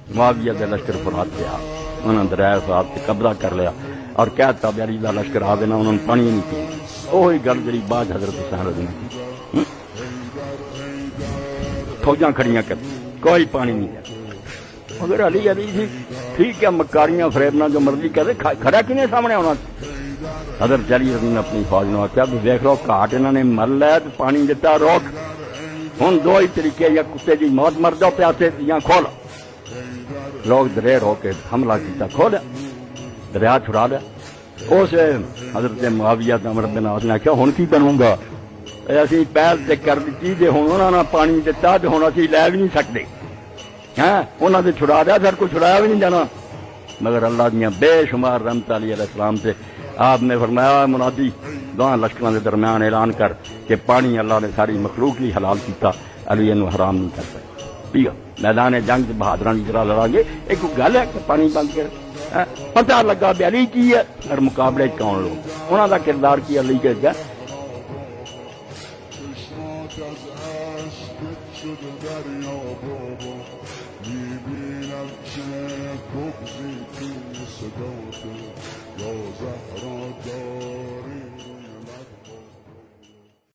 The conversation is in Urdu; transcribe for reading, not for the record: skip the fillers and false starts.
معاویہ دے لشکر فرات پہ آ انہوں نے دریائے فرات پہ قبضہ کر لیا اور کہتا بھی علی دا لشکر آ دینا انہوں نے پانی نہیں پی وہی گل جی بعد حضرت حسین رضی اللہ فوجاں کھڑیاں کر کوئی پانی نہیں ہے اگر علی علی جی ٹھیک ہے مکاریاں فریبنا جو مرضی کرے کھڑا کنے سامنے ہونا حضرت علی رضی نے اپنی فوج نے آخیا بھی دیکھ لو گھاٹ انہوں نے مر لیا تو پانی دیتا روک ہوں دو ہی طریقے یا کتے کی موت مر جاؤ پیاسے یا کھولو لوگ دلیر ہو کے حملہ کیا کھولیا دریا چھڑا لیا اس حضرت معاویہ عمر بن عاص نے آخیا ہوں کی بنوں گا اسی پہل سے کر دیتی جی ہوں انہوں نے پانی دیتا تو ہوں اسی لے بھی نہیں سکتے ہاں انہوں نے چھڑا دیا سر کو چھڑایا بھی نہیں جانا مگر اللہ دیا بے شمار رحمت علیہ السلام سے آپ نے فرمایا منادی دونوں لشکروں کے درمیان اعلان کر کہ پانی اللہ نے ساری مخلوق ہی حلال کیتا علی انہوں حرام نہیں کر سکتا ٹھیک ہے میدان جنگ بہادر کی طرح لڑا گے ایک گل ہے کہ پانی بند کر پتہ لگا بھی علی کی ہے اور مقابلے کون لوگ انہوں کا کردار کی علی کے گا Yo, Zahra Dari